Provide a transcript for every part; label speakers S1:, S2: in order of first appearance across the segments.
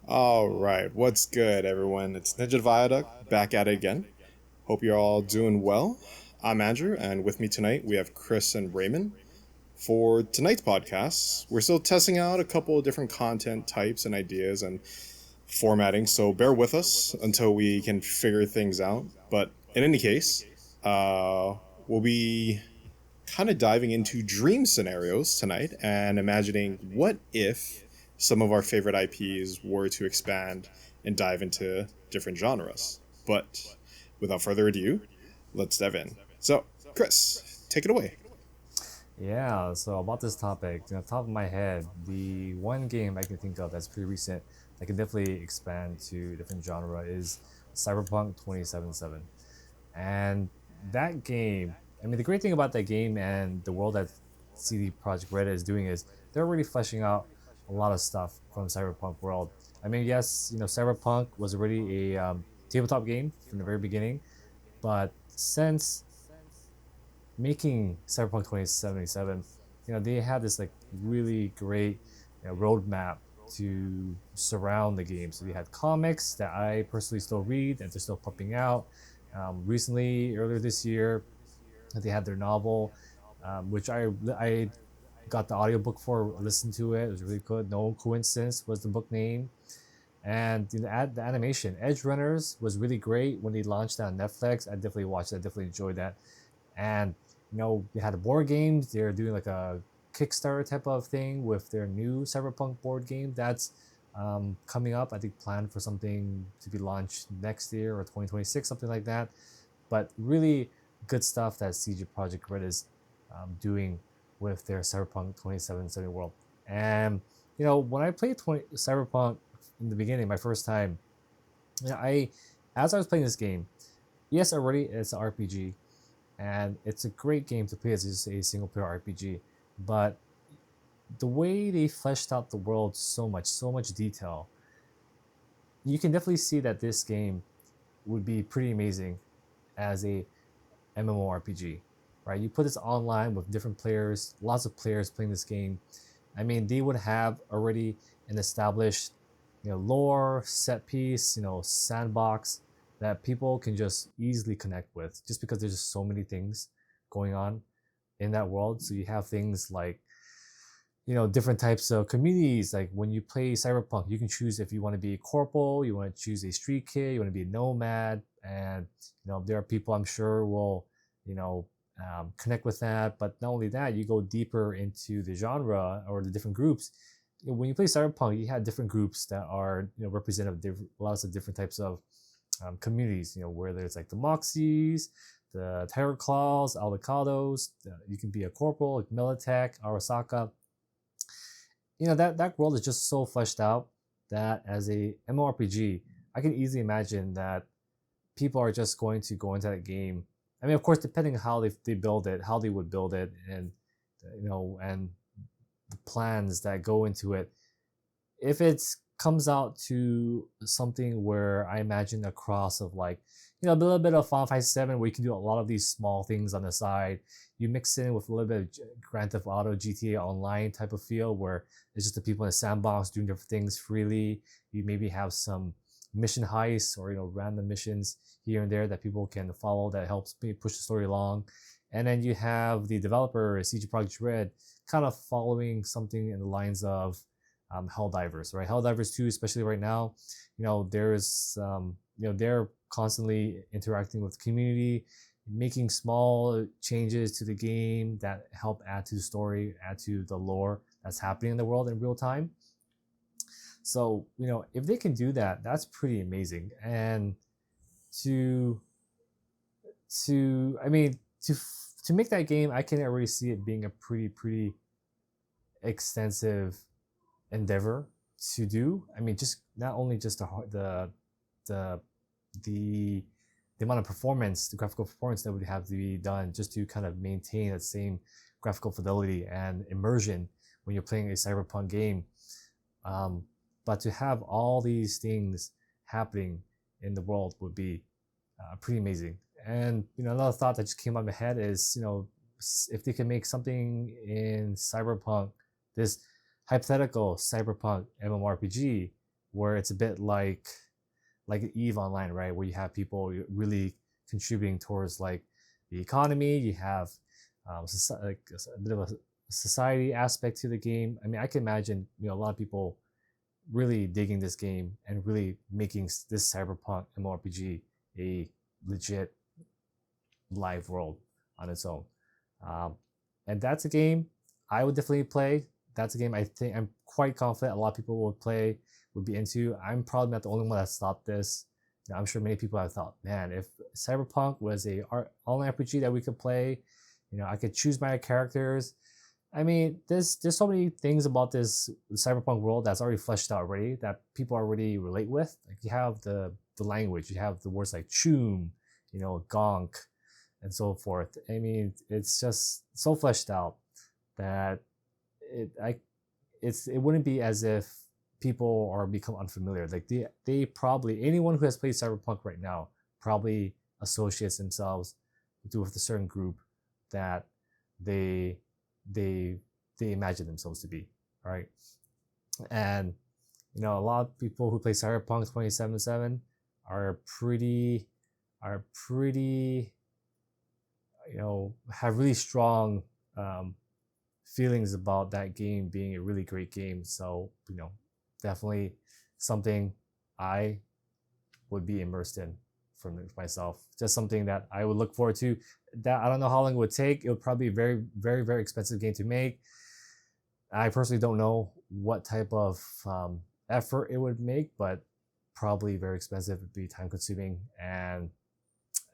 S1: All right, what's good, everyone? It's Ninja To Viaduct back at it again. Hope you're all doing well. I'm Andrew, and with me tonight we have Chris and Raymond. For tonight's podcast, we're still testing out a couple of different content types and ideas and formatting, so bear with us until we can figure things out. But in any case, we'll be kind of diving into dream scenarios tonight and imagining what if some of our favorite IPs were to expand and dive into different genres. But without further ado, let's dive in. So, Chris, take it away.
S2: Yeah, so about this topic, off the top of my head, the one game I can think of that's pretty recent that can definitely expand to different genre is Cyberpunk 2077. And that game, I mean, the great thing about that game and the world that CD Projekt Red is doing is they're really fleshing out a lot of stuff from Cyberpunk world. I mean, yes, Cyberpunk was already a tabletop game from the very beginning, but since making Cyberpunk 2077, they had this like really great roadmap to surround the game. So they had comics that I personally still read and they're still pumping out. Recently, earlier this year, they had their novel, which I got the audiobook for, listened to it. It was really good. No Coincidence was the book name. And the animation, Edge Runners was really great when they launched that on Netflix. I definitely watched it. I definitely enjoyed that. And they had the board games. They're doing like a Kickstarter type of thing with their new Cyberpunk board game that's coming up. I think planned for something to be launched next year or 2026, something like that. But really good stuff that CG Project Red is doing with their Cyberpunk 2077 world. And when I played Cyberpunk in the beginning, my first time, I as I was playing this game, yes, already it's an RPG, and it's a great game to play as just a single player RPG. But the way they fleshed out the world so much detail, you can definitely see that this game would be pretty amazing as a MMORPG, right? You put this online with different players, lots of players playing this game. I mean, they would have already an established, lore, set piece, sandbox that people can just easily connect with, just because there's just so many things going on in that world. So you have things like different types of communities. Like when you play Cyberpunk, you can choose if you want to be a corporal, you want to choose a street kid, you want to be a nomad, and there are people I'm sure will you know connect with that. But not only that, you go deeper into the genre or the different groups. When you play Cyberpunk, you have different groups that are representative of lots of different types of communities. Whether it's like the Moxies, the Terror Claws, Aldecados. You can be a corporal, like Militech, Arasaka. That world is just so fleshed out that as a MMORPG, I can easily imagine that people are just going to go into that game. I mean, of course, depending on how they build it, how they would build it, and the plans that go into it. If it comes out to something where I imagine a cross of like, a little bit of Final Fantasy 7 where you can do a lot of these small things on the side. You mix in with a little bit of Grand Theft Auto GTA Online type of feel where it's just the people in the sandbox doing different things freely. You maybe have some mission heists or random missions here and there that people can follow that helps me push the story along. And then you have the developer CG Projekt Red kind of following something in the lines of Helldivers, right? Helldivers 2, especially right now, there's they're constantly interacting with the community, making small changes to the game that help add to the story, add to the lore that's happening in the world in real time. So, if they can do that, that's pretty amazing. And to I mean, to make that game, I can already see it being a pretty extensive endeavor to do. I mean, just not only just the the the amount of performance, the graphical performance that would have to be done just to kind of maintain that same graphical fidelity and immersion when you're playing a cyberpunk game. Um, but to have all these things happening in the world would be pretty amazing. And another thought that just came out of my head is if they can make something in cyberpunk, this hypothetical cyberpunk MMORPG where it's a bit like Eve Online, right? Where you have people really contributing towards like the economy. You have like a bit of a society aspect to the game. I mean, I can imagine a lot of people really digging this game and really making this cyberpunk MMORPG a legit live world on its own. Um, and that's a game I would definitely play. That's a game I think I'm quite confident a lot of people would play, would be into. I'm probably not the only one that stopped this. I'm sure many people have thought, man, if Cyberpunk was a online RPG that we could play, I could choose my characters. I mean, there's so many things about this cyberpunk world that's already fleshed out already that people already relate with. Like you have the language, you have the words like choom, gonk, and so forth. I mean, it's just so fleshed out that it wouldn't be as if people are become unfamiliar. Like they probably, anyone who has played cyberpunk right now probably associates themselves with a certain group that they they imagine themselves to be, right? And a lot of people who play Cyberpunk 2077 are pretty have really strong feelings about that game being a really great game. So definitely something I would be immersed in for myself. Just something that I would look forward to. That I don't know how long it would take. It would probably be a very, very, very expensive game to make. I personally don't know what type of effort it would make, but probably very expensive. It'd be time consuming, and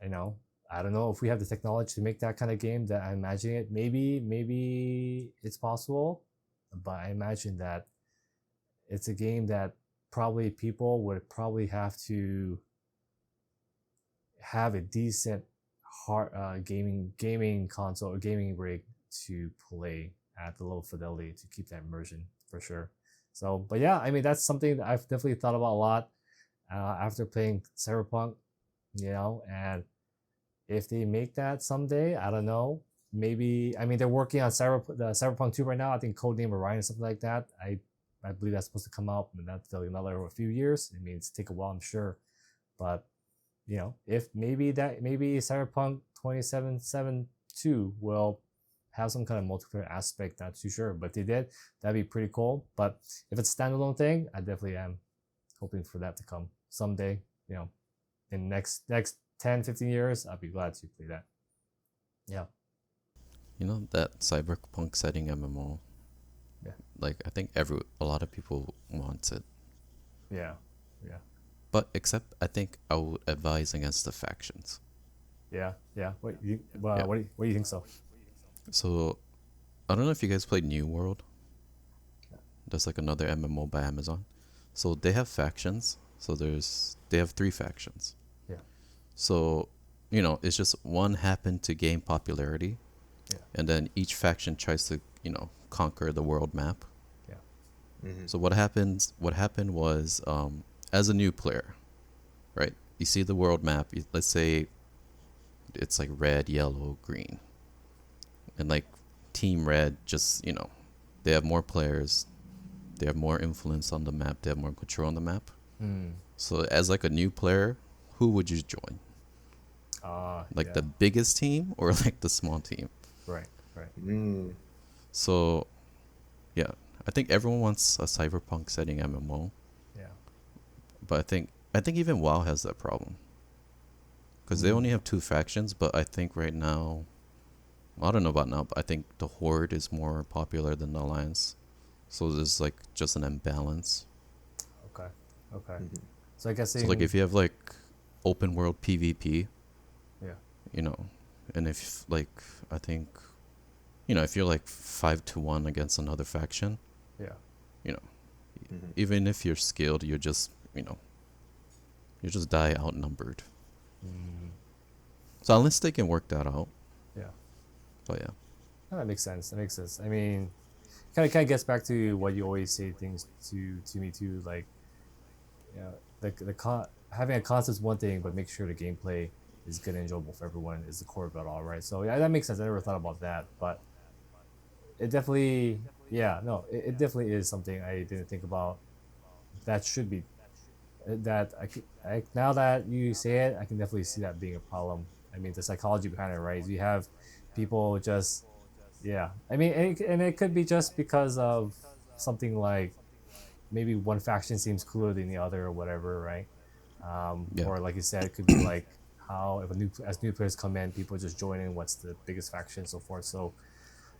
S2: I don't know if we have the technology to make that kind of game. That I'm imagining it. Maybe it's possible, but I imagine that it's a game that probably people would probably have to have a decent gaming console or gaming rig to play at the low fidelity to keep that immersion for sure. So, but yeah, I mean that's something that I've definitely thought about a lot after playing Cyberpunk, and if they make that someday, I don't know. Maybe I mean they're working on Cyberpunk 2 right now. I think Codename Orion or something like that. I believe that's supposed to come out in another few years. It means take a while, I'm sure, but if maybe Cyberpunk 2077 will have some kind of multiplayer aspect, not too sure. But if they did, that'd be pretty cool. But if it's a standalone thing, I definitely am hoping for that to come someday. In next 10, 15 years, I'd be glad to play that. Yeah.
S3: That cyberpunk setting MMO.
S2: Yeah.
S3: Like I think a lot of people wants it.
S2: Yeah. Yeah.
S3: But except I think I would advise against the factions.
S2: Yeah. Yeah. What do you think so?
S3: So I don't know if you guys played New World. That's like another MMO by Amazon. So they have factions. So they have 3 factions.
S2: Yeah.
S3: So it's just one happened to gain popularity.
S2: Yeah.
S3: And then each faction tries to conquer the world map.
S2: Yeah.
S1: Mm-hmm.
S3: So what happened was as a new player, right? You see the world map. Let's say it's like red, yellow, green, and like Team Red just they have more players, they have more influence on the map, they have more control on the map. So as like a new player, who would you join? Like the biggest team or like the small team?
S2: Right.
S3: So yeah, I think everyone wants a cyberpunk setting MMO.
S2: Yeah.
S3: But I think even WoW has that problem. Because they only have 2 factions, but I think right now, I don't know about now, but I think the Horde is more popular than the Alliance. So there's like just an imbalance.
S2: Okay. So I guess
S3: So like if you have like open world PvP,
S2: yeah,
S3: and if like I think, if you're like 5-1 against another faction,
S2: yeah,
S3: even if you're skilled, you're just you just die outnumbered. So unless they can work that out.
S2: yeah.
S3: But yeah.
S2: Oh, that makes sense. I mean, kind of gets back to what you always say things to me too. Like, having a concept is one thing, but make sure the gameplay is good and enjoyable for everyone is the core of it all, right? So yeah, that makes sense. I never thought about that, but it definitely, it definitely is something I didn't think about that should be that now that you say it, I can definitely see that being a problem. I mean, the psychology behind it, right? You have people just, yeah. I mean, and it could be just because of something like maybe one faction seems cooler than the other or whatever, right?
S3: Yeah.
S2: Or like you said, it could be like how if a new as new players come in, people just join in what's the biggest faction and so forth. So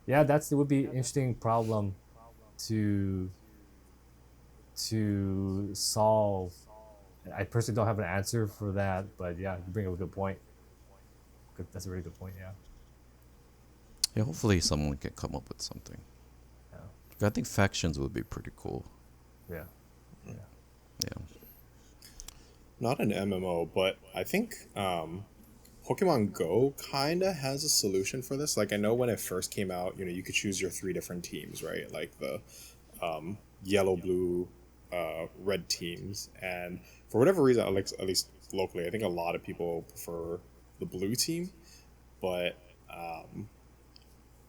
S2: yeah, it would be an interesting problem to solve. I personally don't have an answer for that, but yeah, you bring up a good point. That's a really good point. Yeah,
S3: Yeah. Hopefully, someone can come up with something.
S2: yeah,
S3: I think factions would be pretty cool.
S2: yeah, yeah.
S3: Yeah.
S1: Not an MMO, but I think Pokemon Go kind of has a solution for this. Like I know when it first came out, you could choose your three different teams, right? Like the yellow, blue, red teams, and for whatever reason, like at least locally, I think a lot of people prefer the blue team. But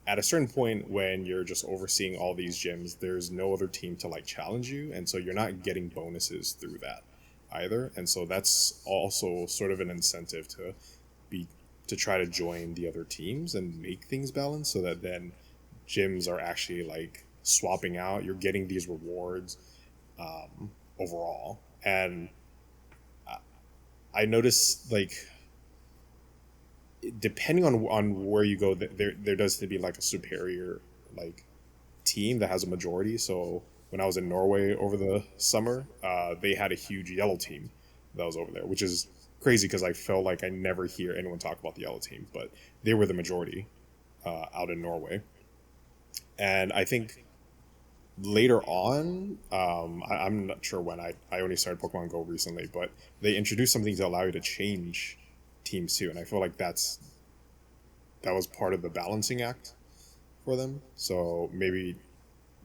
S1: at a certain point, when you're just overseeing all these gyms, there's no other team to like challenge you, and so you're not getting bonuses through that either. And so that's also sort of an incentive be to try to join the other teams and make things balanced, so that then gyms are actually like swapping out. You're getting these rewards overall, and I notice like depending on where you go, there does to be like a superior like team that has a majority. So when I was in Norway over the summer, they had a huge yellow team that was over there, which is crazy because I felt like I never hear anyone talk about the yellow team, but they were the majority out in Norway. And I think later on, I'm not sure when, I only started Pokemon Go recently, but they introduced something to allow you to change teams too. And I feel like that was part of the balancing act for them. So maybe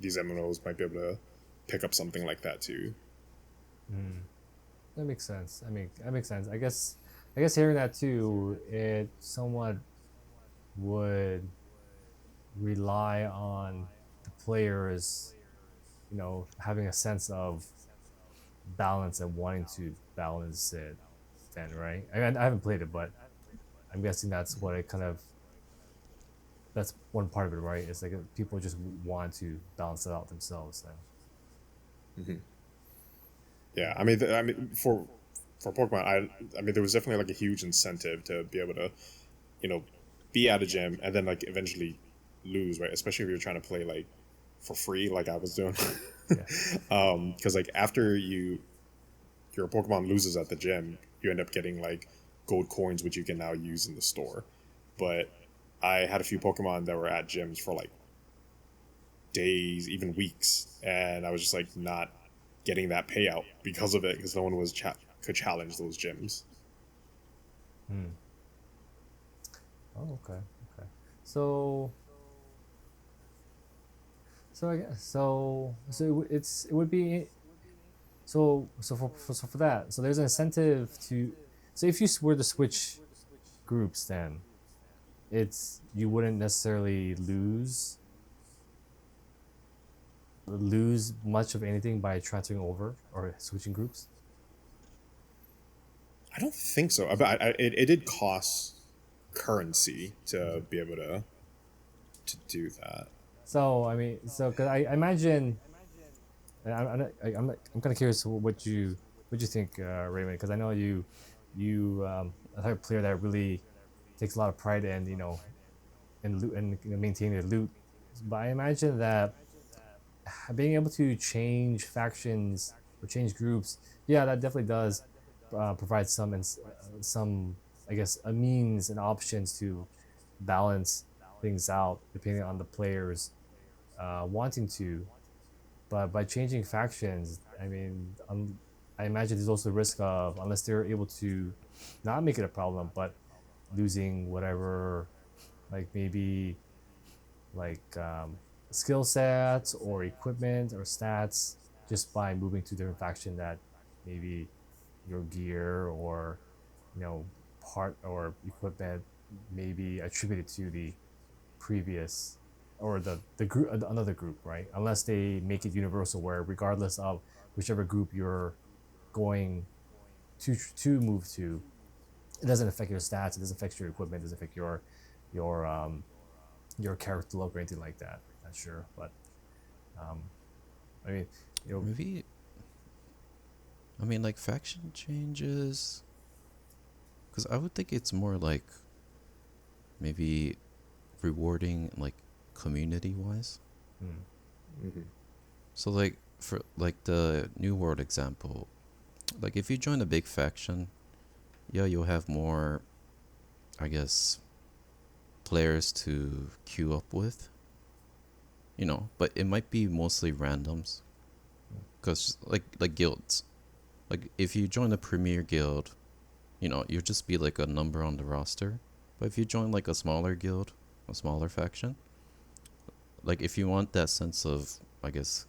S1: these MMOs might be able to pick up something like that too.
S2: Mm, that makes sense. I mean, that makes sense. I guess hearing that too, it somewhat would rely on the players, having a sense of balance and wanting to balance it. Then, right? I haven't played it, but I'm guessing that's what it kind of that's one part of it, right? It's like people just want to balance it out themselves. Then.
S1: Mm-hmm. Yeah, I mean, for Pokemon, I mean, there was definitely like a huge incentive to be able to, you know, be at a gym and then like eventually lose, right? Especially if you're trying to play like for free, like I was doing.
S2: Yeah.
S1: Because like after your Pokemon loses at the gym, you end up getting like gold coins, which you can now use in the store. But I had a few Pokemon that were at gyms for like days, even weeks, and I was just like not getting that payout because of it, because no one could challenge those gyms.
S2: Hmm. Oh, okay. Okay. So, I guess it would be so for that. So there's an incentive to. So if you were to switch groups, then it's you wouldn't necessarily lose much of anything by transferring over or switching groups.
S1: I don't think so. But it did cost currency to be able to do that.
S2: So I mean, because I imagine, and I'm kind of curious what you think, Raymond, because I know you a type of player that really takes a lot of pride in in loot and maintaining the loot. But I imagine that being able to change factions or change groups, yeah, that definitely does provide some, I guess, a means and options to balance things out depending on the players wanting to. But by changing factions, I mean, I imagine there's also the risk of, unless they're able to not make it a problem, but losing whatever, like maybe like skill sets or equipment or stats just by moving to a different faction, that maybe your gear or you know part or equipment may be attributed to the previous or the group, another group, right? Unless they make it universal, where regardless of whichever group you're going to move to. It doesn't affect your stats. It doesn't affect your equipment. It doesn't affect your your character look or anything like that. Not sure, but um, I mean, you know,
S3: Maybe, I mean, like faction changes. Because I would think it's more like maybe rewarding, like community wise.
S2: hmm,
S1: Hmm.
S3: So, like, for like the New World example, like if you join a big faction, yeah, you'll have more, I guess, players to queue up with, but it might be mostly randoms. Because, like guilds. Like, if you join a premier guild, you'll just be like a number on the roster. But if you join like a smaller guild, a smaller faction, like if you want that sense of, I guess,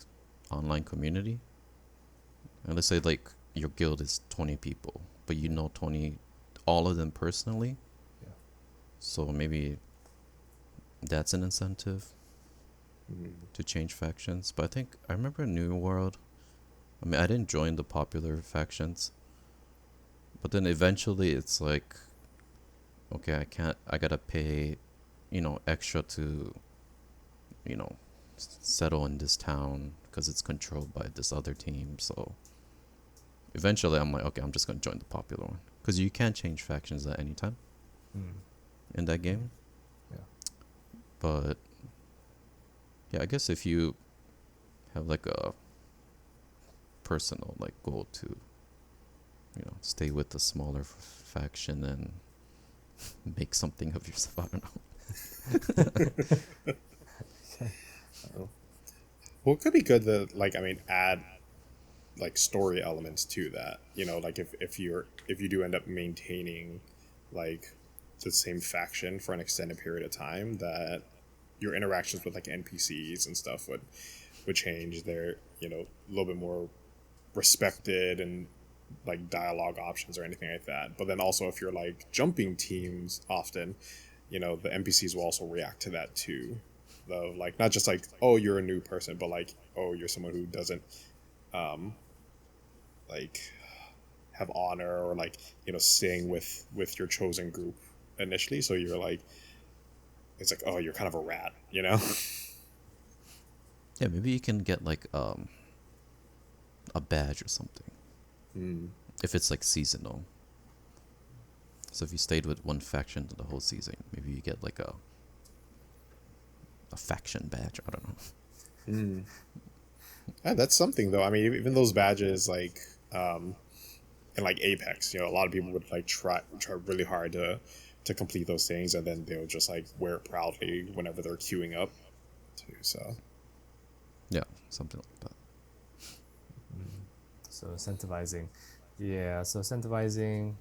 S3: online community, and let's say like your guild is 20 people, but you
S2: yeah,
S3: know 20, all of them personally,
S2: yeah,
S3: so maybe that's an incentive
S1: Hmm.
S3: to change factions. But I think I remember New World. I mean, I didn't join the popular factions, but then eventually it's like, okay, I gotta pay, extra to, you know, settle in this town because it's controlled by this other team. So eventually I'm like, okay, I'm just gonna join the popular one because you can change factions at any time
S2: mm,
S3: in that
S2: mm,
S3: game.
S2: yeah,
S3: But yeah, I guess if you have like a personal like goal to, stay with the smaller faction and make something of yourself. I don't
S1: Oh. Well, it could be good to like, I mean, add like story elements to that. Like if you do end up maintaining like the same faction for an extended period of time, that your interactions with like NPCs and stuff would change. They're a little bit more respected, and like dialogue options or anything like that. But then also if you're like jumping teams often, the NPCs will also react to that too. Though, like, not just like, oh, you're a new person, but like, oh, you're someone who doesn't um like have honor, or like sing with your chosen group initially. So you're like, it's like, oh, you're kind of a rat.
S3: know. Yeah, maybe you can get like a badge or something
S1: Mm.
S3: if it's like seasonal. So if you stayed with one faction the whole season, maybe you get like a faction badge. I don't know.
S1: Mm. Yeah, that's something though. I mean, even those badges, like, um in like Apex, a lot of people would like try really hard to complete those things, and then they'll just like wear it proudly whenever they're queuing up too. So
S3: Yeah, something like that.
S2: mm. So incentivizing, yeah. So incentivizing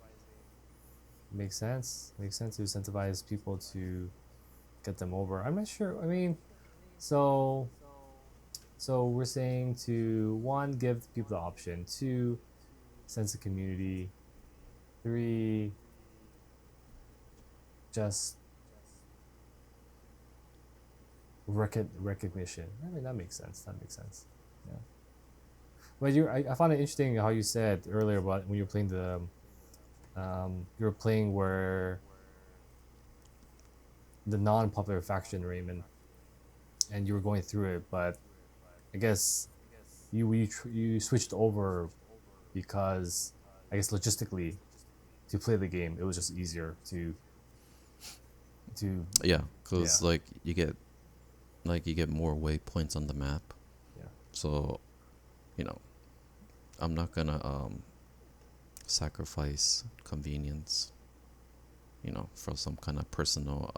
S2: makes sense. Makes sense to incentivize people to get them over. I'm not sure. I mean, so we're saying to one, give people the option. Two, sense of community. Three, just recognition. I mean, that makes sense. That makes sense. Yeah. But I found it interesting how you said earlier about when you're playing you're playing where the non-popular faction, Raymond, and you were going through it, but I guess you switched over because I guess logistically to play the game, it was just easier to
S3: Yeah,
S2: yeah,
S3: cause you get more waypoints on the map.
S2: yeah,
S3: So you know, I'm not gonna sacrifice convenience, for some kind of personal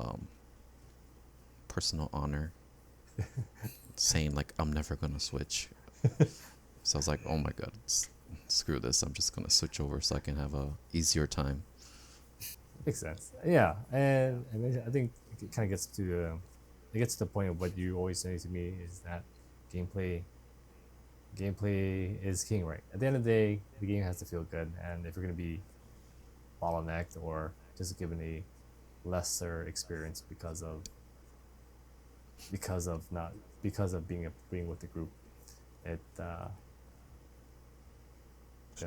S3: honor, saying like I'm never gonna switch. So I was like, oh my god, screw this. I'm just gonna switch over so I can have a easier time.
S2: makes sense. Yeah, and I think it kind of gets to the point of what you always say to me is that gameplay gameplay is king, right? At the end of the day, the game has to feel good, and if you're going to be bottlenecked or just given a lesser experience because of not because of being with the group, it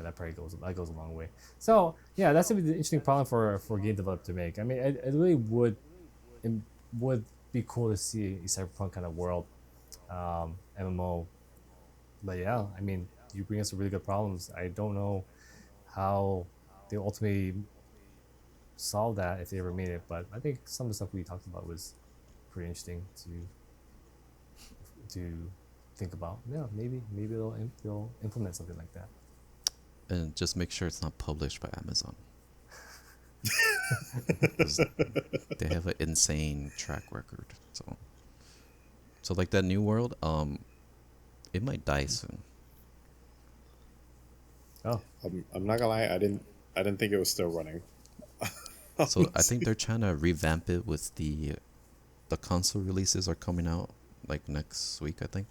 S2: that probably goes a long way. So yeah, that's a really interesting problem for game developer to make. I mean, it really it would be cool to see a cyberpunk kind of world, MMO. But yeah, I mean, you bring us some really good problems. I don't know how they ultimately solve that if they ever made it, but I think some of the stuff we talked about was pretty interesting to think about. Yeah, maybe they'll implement something like that.
S3: And just make sure it's not published by Amazon. 'Cause they have an insane track record. So like that new world, it might die soon.
S2: Oh,
S1: I'm not gonna lie, I didn't think it was still running.
S3: So I think they're trying to revamp it with the console releases are coming out like next week, I think.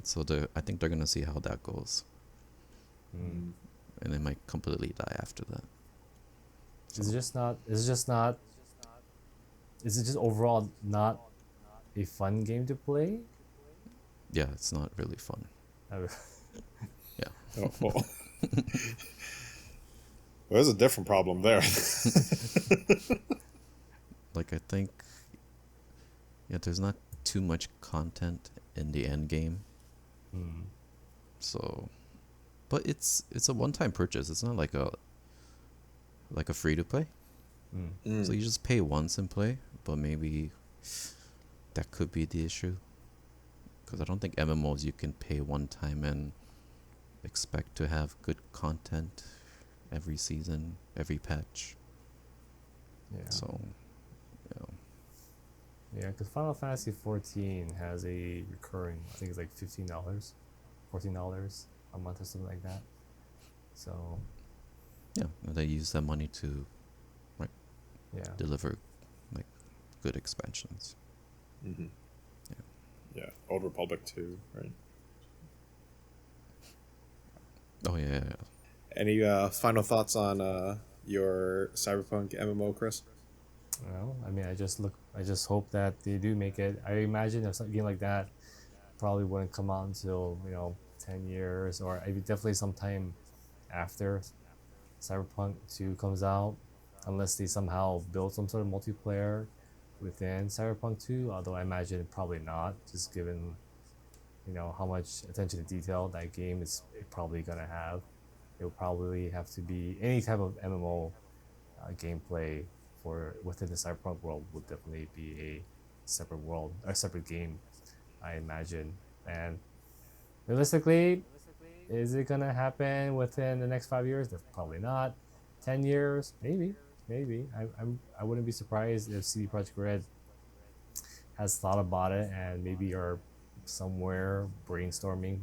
S3: So I think they're gonna see how that goes,
S2: mm.
S3: and it might completely die after that.
S2: Is it just not? Is it just not? Is it just overall not a fun game to play?
S3: Yeah, it's not really fun. Yeah.
S1: Oh, well. There's a different problem there.
S3: Like I think, yeah, there's not too much content in the end game.
S2: Mm.
S3: So, but it's a one-time purchase. It's not like a free to play.
S2: Mm.
S3: So you just pay once and play. But maybe that could be the issue. Because I don't think MMOs you can pay one time and expect to have good content every season, every patch.
S2: Yeah.
S3: So, yeah.
S2: Yeah, because Final Fantasy 14 has a recurring, I think it's like $15, $14 a month or something like that. So,
S3: Yeah, and they use that money to
S2: yeah.
S3: deliver like good expansions.
S1: Mm-hmm.
S3: Yeah.
S1: Yeah, Old Republic 2, right?
S3: Oh yeah.
S1: Any final thoughts on your Cyberpunk MMO, Chris?
S2: Well, I mean, I just hope that they do make it. I imagine if something like that probably wouldn't come out until 10 years, or maybe definitely sometime after Cyberpunk 2 comes out, unless they somehow build some sort of multiplayer within Cyberpunk 2. Although I imagine probably not, just given how much attention to detail that game is probably gonna have. It will probably have to be any type of MMO gameplay for within the Cyberpunk world would definitely be a separate world or separate game, I imagine. And realistically, is it gonna happen within the next 5 years? Probably not. 10 years, maybe, maybe. I wouldn't be surprised if CD Projekt Red has thought about it and maybe are somewhere brainstorming,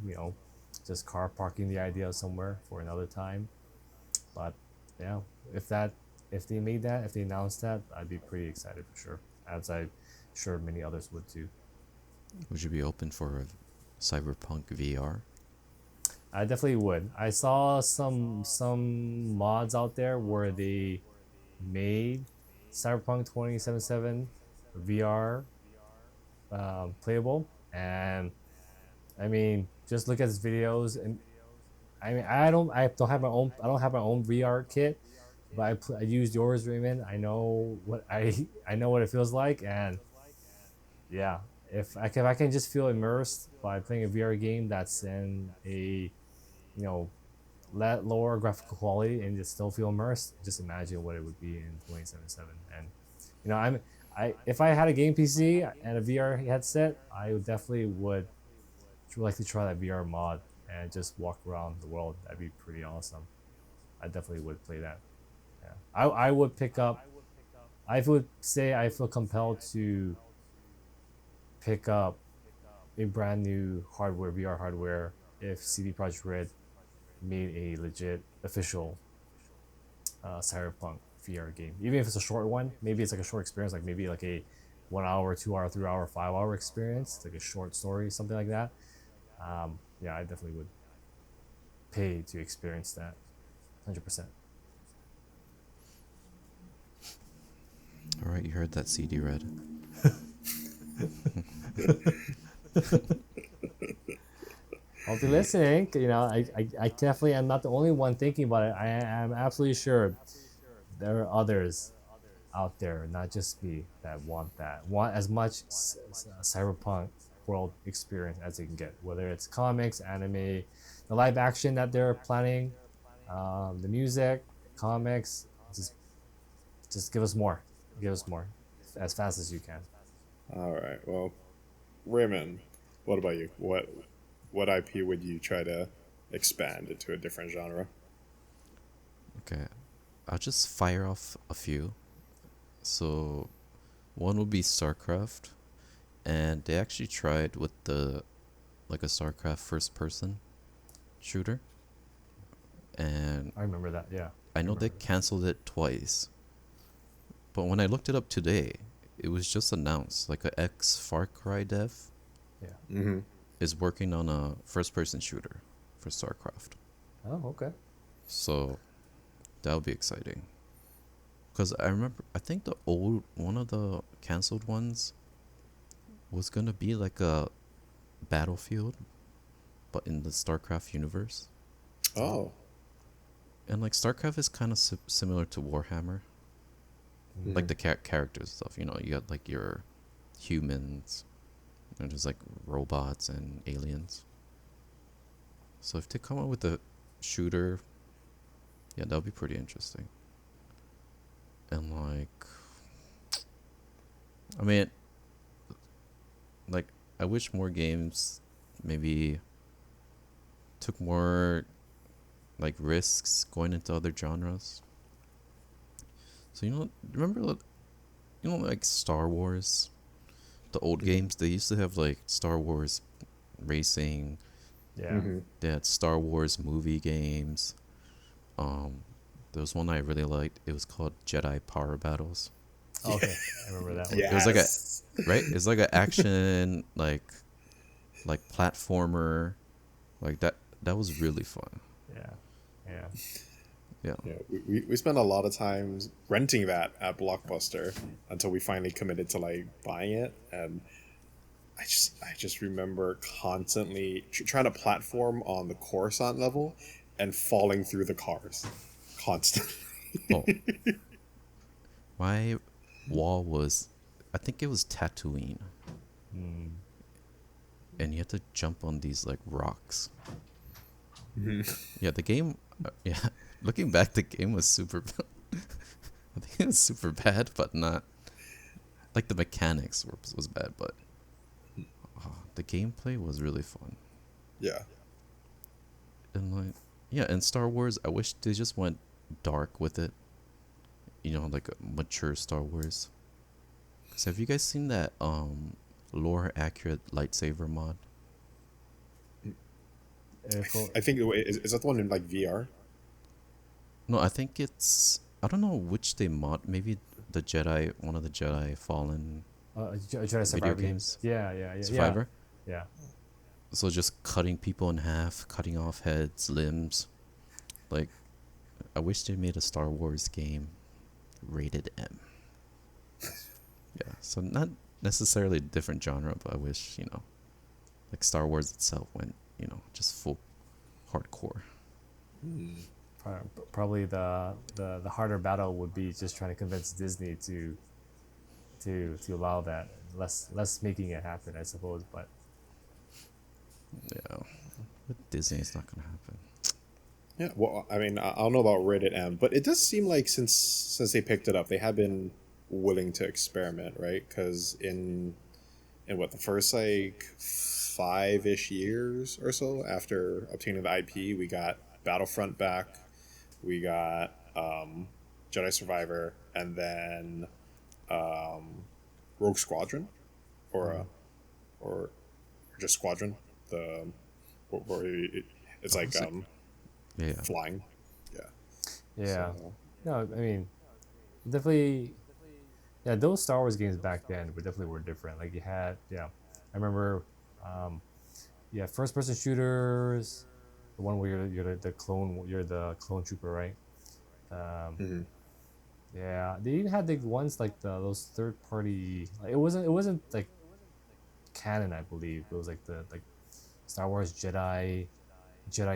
S2: just car parking the idea somewhere for another time. But yeah, if they made that, if they announced that, I'd be pretty excited for sure. As I'm sure many others would too.
S3: Would you be open for a Cyberpunk VR?
S2: I definitely would. I saw some mods out there where they made Cyberpunk 2077 VR playable, and I mean, just look at his videos, and I mean, I don't have my own VR kit, but I used yours, Raymond. I know what I know what it feels like, and yeah, if I can just feel immersed by playing a VR game that's in a lower graphical quality and just still feel immersed, just imagine what it would be in 2077. And I if I had a game PC and a VR headset, I would definitely would like to try that VR mod and just walk around the world. That'd be pretty awesome. I definitely would play that. Yeah, I would pick up. I would say I feel compelled to pick up a brand new hardware, VR hardware, if CD Projekt Red made a legit official Cyberpunk VR game. Even if it's a short one, maybe it's like a short experience, like maybe like a 1 hour, 2 hour, 3 hour, 5 hour experience, like a short story, something like that. Yeah, I definitely would pay to experience that, 100%.
S3: All right, you heard that, CD Red.
S2: Hope you're listening. I definitely am not the only one thinking about it. I am absolutely sure there are others out there, not just me, that want as much cyberpunk world experience as they can get, whether it's comics, anime, the live action that they're planning, the music, comics. Just give us more, as fast as you can.
S1: All right. Well, Raymond, what about you? What IP would you try to expand into a different genre?
S3: Okay, I'll just fire off a few. So one would be StarCraft, and they actually tried with the like a StarCraft first person shooter, and
S2: I remember that. Yeah,
S3: I
S2: I
S3: know they
S2: remember
S3: canceled it twice. But when I looked it up today, it was just announced like a ex Far Cry dev
S2: that. Yeah.
S1: Mm-hmm.
S3: is working on a first person shooter for StarCraft.
S2: Oh, okay.
S3: So that would be exciting. Because I remember, I think the old one of the canceled ones was gonna be like a Battlefield, but in the StarCraft universe.
S2: Oh.
S1: Oh.
S3: And like StarCraft is kind of similar to Warhammer,
S1: Mm-hmm.
S3: like the characters stuff. You know, you got like your humans, and there's like robots and aliens. So if they come up with a shooter, yeah, that'll be pretty interesting. And like, I mean, like, I wish more games maybe took more like risks going into other genres. So remember, like Star Wars, the old
S1: Mm-hmm.
S3: games. They used to have like Star Wars racing.
S2: Yeah.
S1: Mm-hmm.
S3: They had Star Wars movie games. Um, there was one I really liked. It was called Jedi Power Battles.
S2: Okay, I remember that one.
S3: It was like a
S1: Yes.
S3: right. It's like an action like platformer, like that. That was really fun.
S2: Yeah. Yeah.
S3: Yeah.
S1: Yeah, we spent a lot of times renting that at Blockbuster until we finally committed to like buying it, and I just remember constantly trying to platform on the Coruscant level and falling through the cars constantly.
S3: Oh, my wall was, I think it was Tatooine,
S2: Mm.
S3: and you had to jump on these like rocks.
S1: Mhm.
S3: Yeah, the game. Yeah, looking back, the game was super. I think it was super bad, but not like the mechanics was bad, but the gameplay was really fun.
S1: Yeah.
S3: And like, yeah, and Star Wars, I wish they just went dark with it. You know, like a mature Star Wars. Cause have you guys seen that lore accurate lightsaber mod?
S2: For,
S1: I think is that the one in like VR?
S3: No, I think it's, I don't know which they mod. Maybe the Jedi, one of the Jedi Fallen
S2: Jedi
S3: video
S2: Survivor games.
S3: games,
S2: Yeah. Yeah. Yeah. Yeah.
S3: Survivor.
S2: Yeah.
S3: So just cutting people in half, cutting off heads, limbs. Like, I wish they made a Star Wars game rated M. Yeah, so not necessarily a different genre, but I wish, like Star Wars itself went, just full hardcore.
S2: Probably the harder battle would be just trying to convince Disney to allow that, less making it happen, I suppose. But
S3: Yeah, with Disney, it's not gonna happen.
S1: Yeah. Well, I mean, I don't know about rated M, but it does seem like since they picked it up, they have been willing to experiment, right? Because in what the first like 5-ish years or so after obtaining the IP, we got Battlefront back, we got Jedi Survivor, and then um, Rogue Squadron, or or just Squadron. The where it's
S3: What
S1: like
S3: was it? Yeah,
S1: flying. Yeah.
S2: yeah,
S1: So
S2: no, I mean, definitely, yeah. Those Star Wars games back then were different. Like you had, yeah, I remember, um, yeah, first person shooters. The one where you're the clone trooper, right? Um,
S1: mhm.
S2: yeah, they even had the ones like those third party. Like, it wasn't like canon, I believe. It was like the Star Wars Jedi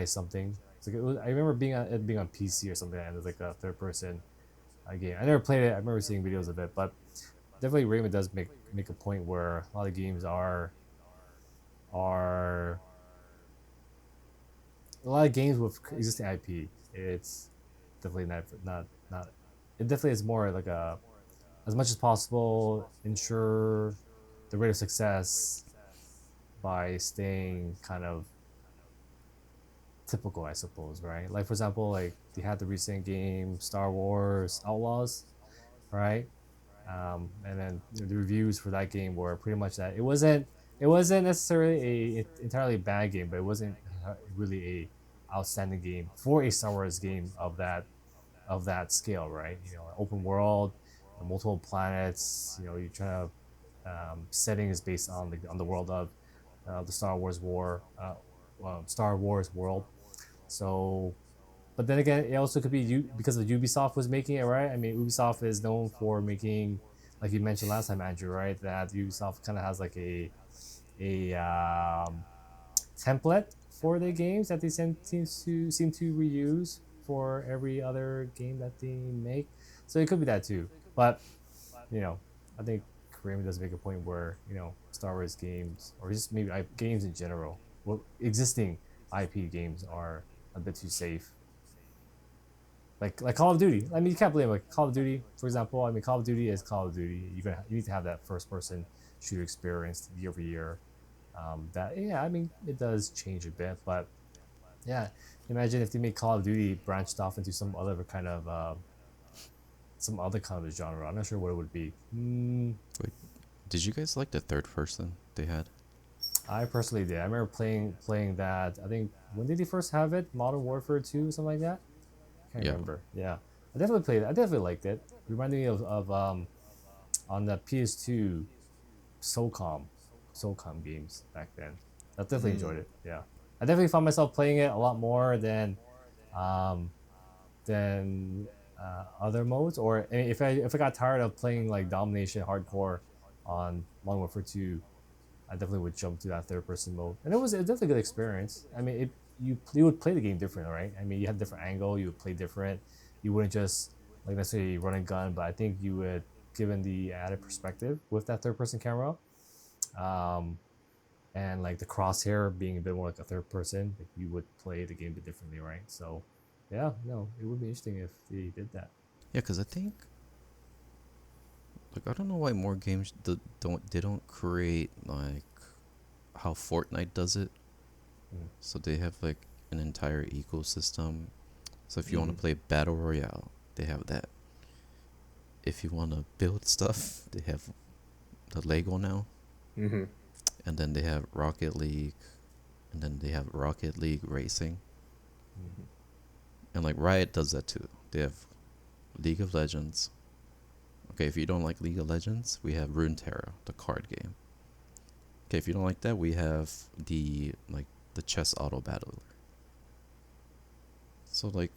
S2: something. It's like I remember it being on PC or something, and it was like a third person game. I never played it. I remember seeing videos of it, but definitely Raymond does make a point where a lot of games are a lot of games with existing IP. It's definitely not. It definitely is more like a as much as possible ensure the rate of success by staying kind of typical, I suppose, right? Like for example, like they had the recent game Star Wars Outlaws, right? And then the reviews for that game were pretty much that it wasn't necessarily a entirely bad game, but it wasn't really a outstanding game for a Star Wars game of that scale, right? You know, open world, multiple planets. You know, you try to setting is based on the world of the Star Wars world. So, but then again, it also could be because of Ubisoft was making it, right? I mean, Ubisoft is known for making, like you mentioned last time, Andrew, right? That Ubisoft kind of has like a template for the games that they seem to reuse for every other game that they make. So it could be that too. But you know, I think Kareem does make a point where Star Wars games or just maybe games in general, well, existing IP games are a bit too safe. Like Call of Duty. I mean, you can't blame like Call of Duty, for example. I mean, Call of Duty is Call of Duty. You need to have that first person shooter experience year over year. That yeah, I mean, it does change a bit, but yeah, imagine if they made Call of Duty branched off into some other kind of genre. I'm not sure what it would be.
S3: Wait, did you guys like the third person they had?
S2: I personally did. I remember playing that. I think when did they first have it? Modern Warfare 2, something like that. Can't
S3: Yeah.
S2: remember. Yeah, I definitely played it. I definitely liked it. It reminded me of on the PS2 SOCOM SOCOM games back then. I definitely enjoyed it. Yeah, I definitely found myself playing it a lot more um than other modes. Or if I got tired of playing like domination hardcore on Modern Warfare 2, I definitely would jump to that third person mode, and it was definitely a good experience. I mean, you would play the game different, right? I mean, you had a different angle, you would play different. You wouldn't just like necessarily run and gun, but I think you would, given the added perspective with that third person camera, um, and like the crosshair being a bit more like a third person, like you would play the game a bit differently, right? So, yeah, no, it would be interesting if they did that.
S3: Yeah, because I think, like, I don't know why more games don't create like how Fortnite does it.
S2: Mm.
S3: So they have like an entire ecosystem. So if you want
S1: Mm-hmm.
S3: to play Battle Royale, they have that. If you want to build stuff, they have the Lego now.
S1: Mm-hmm.
S3: And then they have Rocket League. And then they have Rocket League Racing.
S2: Mm-hmm.
S3: And like Riot does that too. They have League of Legends. Okay, if you don't like League of Legends, we have Runeterra, the card game. Okay, if you don't like that, we have the chess auto battler. So like,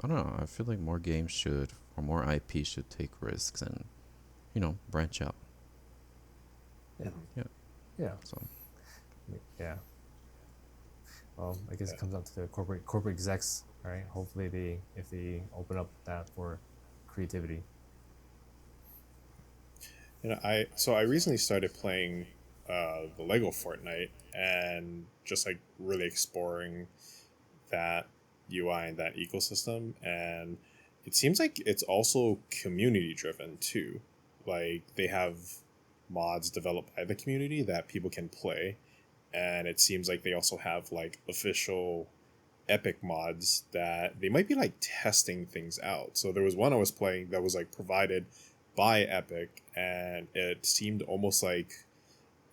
S3: I don't know. I feel like more games should, or more IP should take risks and, branch out.
S1: Yeah.
S3: Yeah.
S2: Yeah,
S3: So
S2: yeah. Well, I guess it comes down to the corporate execs, right? Hopefully, if they open up that for creativity.
S1: I recently started playing the Lego Fortnite and just like really exploring that UI and that ecosystem, and it seems like it's also community driven too. Like they have mods developed by the community that people can play, and it seems like they also have like official Epic mods that they might be like testing things out. So there was one I was playing that was like provided by Epic, and it seemed almost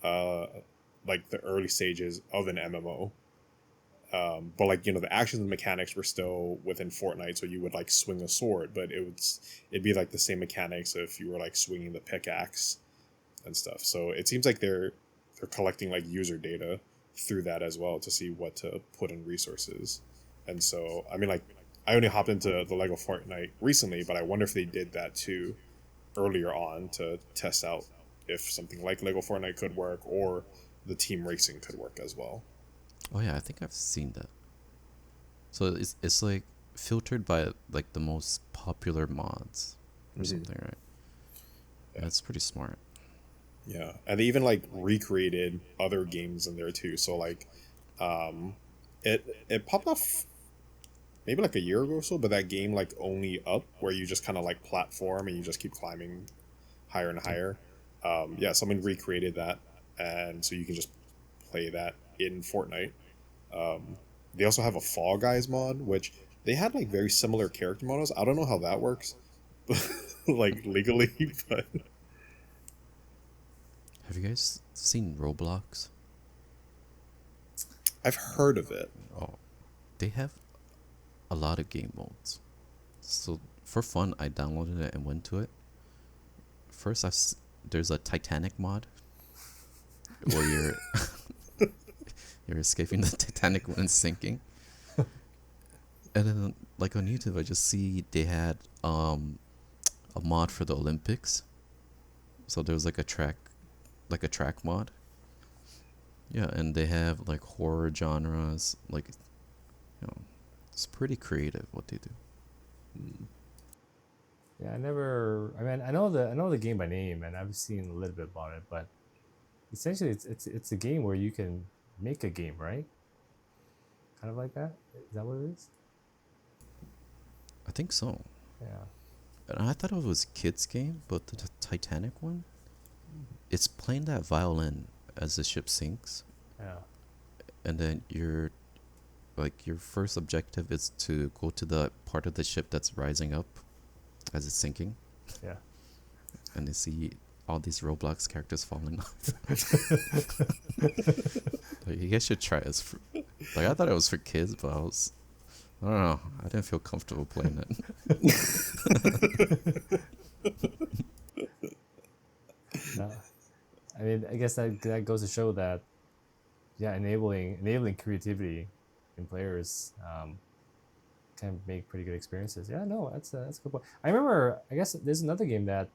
S1: uh like the early stages of an MMO. But like the actions and mechanics were still within Fortnite, so you would like swing a sword, but it'd be like the same mechanics if you were like swinging the pickaxe and stuff. So it seems like they're collecting like user data through that as well to see what to put in resources. And so I mean, like, I only hopped into the Lego Fortnite recently, but I wonder if they did that too earlier on to test out if something like Lego Fortnite could work, or the team racing could work as well.
S3: Oh yeah, I think I've seen that. So it's like filtered by like the most popular mods or
S1: Mm-hmm.
S3: something, right?
S1: Yeah.
S3: That's pretty smart.
S1: Yeah, and they even like recreated other games in there too. So like, um, it popped off maybe like a year ago or so, but that game like Only Up, where you just kind of like platform and you just keep climbing higher and higher. Yeah, someone recreated that, and so you can just play that in Fortnite. Um, they also have a Fall Guys mod, which they had like very similar character models. I don't know how that works, like legally, but
S3: Have you guys seen Roblox?
S1: I've heard of it.
S3: Oh, they have a lot of game modes. So for fun, I downloaded it and went to it. First, there's a Titanic mod where you're escaping the Titanic when it's sinking. And then like on YouTube, I just see they had a mod for the Olympics. So there was like a track mod. Yeah, and they have like horror genres. Like, you know, it's pretty creative what they do.
S2: Yeah, I never. I mean, I know the game by name, and I've seen a little bit about it. But essentially, it's a game where you can make a game, right? Kind of like that. Is that what it is?
S3: I think so.
S2: Yeah.
S3: And I thought it was a kids game, but the Titanic one, it's playing that violin as the ship sinks,
S2: Yeah.
S3: and then your first objective is to go to the part of the ship that's rising up as it's sinking,
S2: Yeah.
S3: and you see all these Roblox characters falling off. Like, you guys should try it. Like, I thought it was for kids, but I don't know. I didn't feel comfortable playing it.
S2: No. I mean, I guess that goes to show that, yeah, enabling creativity in players can make pretty good experiences. Yeah, no, that's a good point. I remember. I guess there's another game that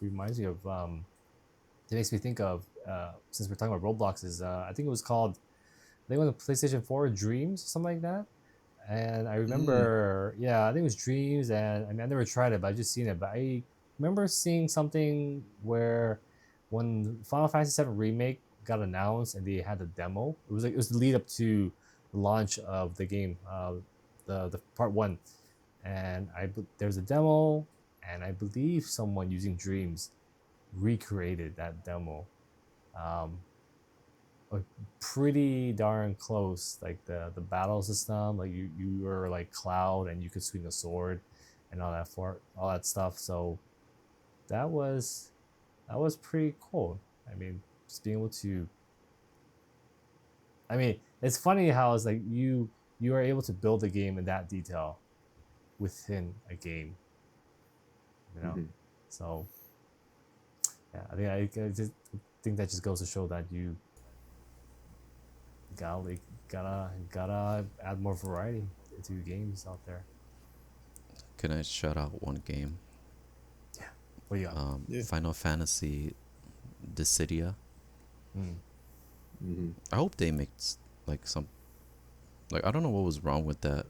S2: reminds me of. That makes me think of. Since we're talking about Roblox, is I think it was called. I think it was a PlayStation 4 Dreams, something like that. And I remember, yeah, I think it was Dreams, and I mean, I never tried it, but I just seen it. But I remember seeing something where when Final Fantasy 7 remake got announced and they had a demo, it was the lead up to the launch of the game, the part one, and there's a demo, and I believe someone using Dreams recreated that demo. Um, like pretty darn close. Like the battle system, like you were like Cloud and you could swing a sword and all that stuff. So that was that was pretty cool. I mean, just being able to. I mean, it's funny how it's like you are able to build a game in that detail within a game. You know,
S1: Mm-hmm.
S2: so yeah, I just think that just goes to show that you gotta add more variety to games out there.
S3: Can I shout out one game?
S2: Yeah. What do you got?
S1: Yeah.
S3: Final Fantasy Dissidia.
S2: Mm.
S1: Mm-hmm.
S3: I hope they make like some, like, I don't know what was wrong with the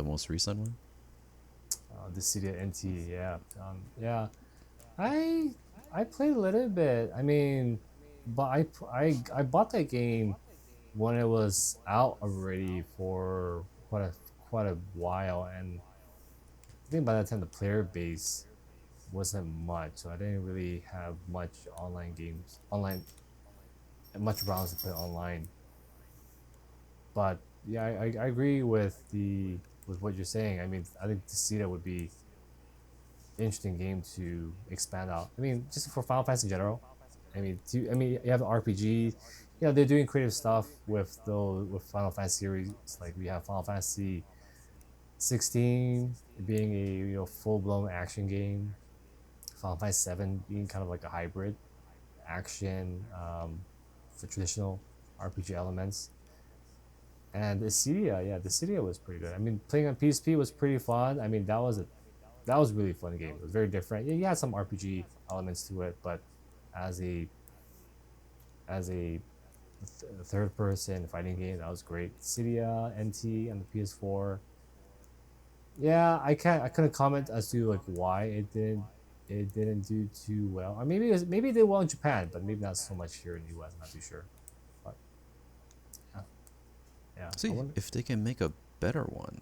S3: most recent one.
S2: The City of NT, yeah, yeah. I I played a little bit. I mean, but I bought that game when it was out already for quite a while, and I think by that time the player base wasn't much, so I didn't really have much much rounds to play online. But yeah, I agree with what you're saying. I mean, I think Decida would be interesting game to expand out. I mean, just for Final Fantasy in general. I mean, you have RPG. You know, they're doing creative stuff with Final Fantasy series. Like we have Final Fantasy 16 being a full blown action game. Final Fantasy 7 being kind of like a hybrid action for traditional RPG elements. And the Cydia, yeah, the Cydia was pretty good. I mean, playing on PSP was pretty fun. I mean, that was a really fun game. It was very different. Yeah, you had some RPG elements to it, but as a as a third person fighting game. That was great. Cydia NT on the PS4. Yeah, I couldn't comment as to like why it didn't do too well. Or maybe it did well in Japan, but maybe not so much here in the US. I'm not too sure. But yeah, yeah. I
S3: See
S2: wonder.
S3: if they can make a better one,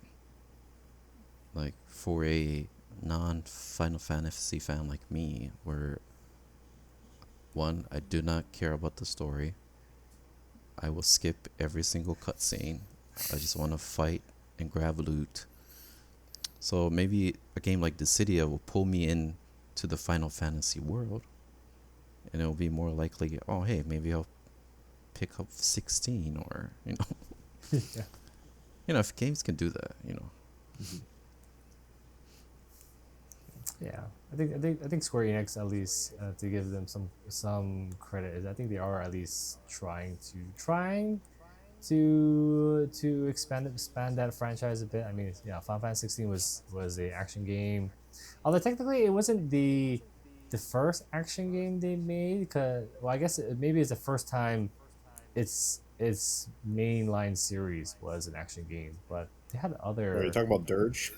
S3: like for a non Final Fantasy fan like me, where one, I do not care about the story. I will skip every single cutscene. I just want to fight and grab loot. So maybe a game like Dissidia will pull me in to the Final Fantasy world, and it'll be more likely. Oh, hey, maybe I'll pick up 16, or
S2: Yeah.
S3: if games can do that.
S2: Yeah, I think Square Enix, at least, to give them some credit, is I think they are at least trying to expand that franchise a bit. I mean, yeah, Final Fantasy 16 was a action game, although technically it wasn't the first action game they made. Cause well, I guess maybe it's the first time its mainline series was an action game, but they had
S1: Are you
S2: other.
S1: talking about Dirge?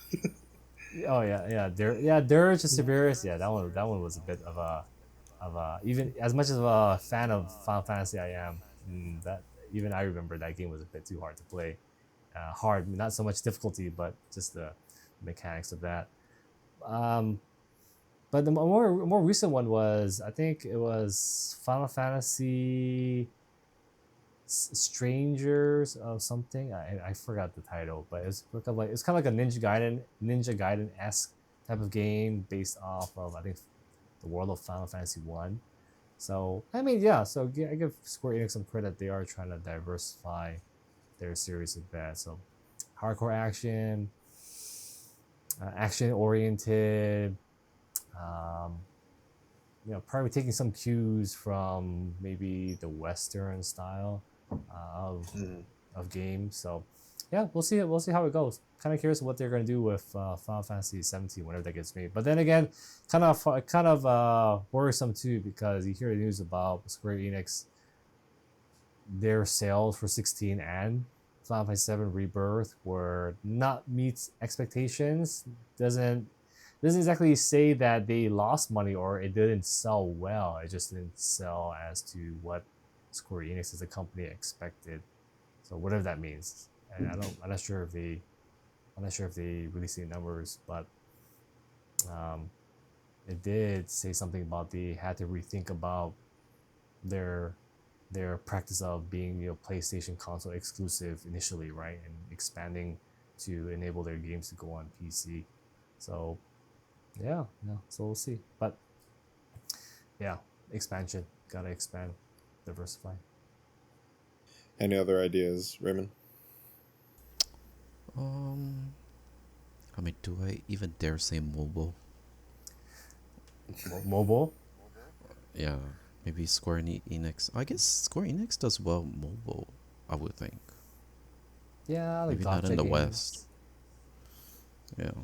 S2: Oh yeah, Dirge of Cerberus. Yeah, that one was a bit of a even as much as a fan of Final Fantasy I am. That even I remember that game was a bit too hard to play. Hard, not so much difficulty, but just the mechanics of that. Um, but the more recent one was, I think it was Final Fantasy Strangers of something. I forgot the title, but it's kind of like a Ninja Gaiden esque type of game based off of, I think, the world of Final Fantasy One. So I mean, yeah. So I give Square Enix some credit. They are trying to diversify their series a bit. So hardcore action, action oriented. Um, probably taking some cues from maybe the Western style of
S1: Mhm.
S2: games. So yeah, we'll see. We'll see how it goes. Kind of curious what they're gonna do with Final Fantasy 17 whenever that gets made. But then again, kind of worrisome too, because you hear the news about Square Enix, their sales for 16 and Final Fantasy 7 Rebirth were not meets expectations. Doesn't exactly say that they lost money or it didn't sell well. It just didn't sell as to what Square Enix as a company expected. So whatever that means, and I'm not sure if they released the numbers, but um, it did say something about they had to rethink about their their practice of being PlayStation console exclusive initially, right, and expanding to enable their games to go on PC. So yeah, yeah. So we'll see, but yeah, expansion, gotta expand, diversify.
S1: Any other ideas, Raymond?
S3: Um, I mean, do I even dare say mobile?
S2: Mobile.
S3: Yeah, maybe Enix. I guess Square Enix does well mobile, I would think.
S2: Yeah, like
S3: Maybe not in
S2: gotcha
S3: the West.
S2: games.
S3: Yeah.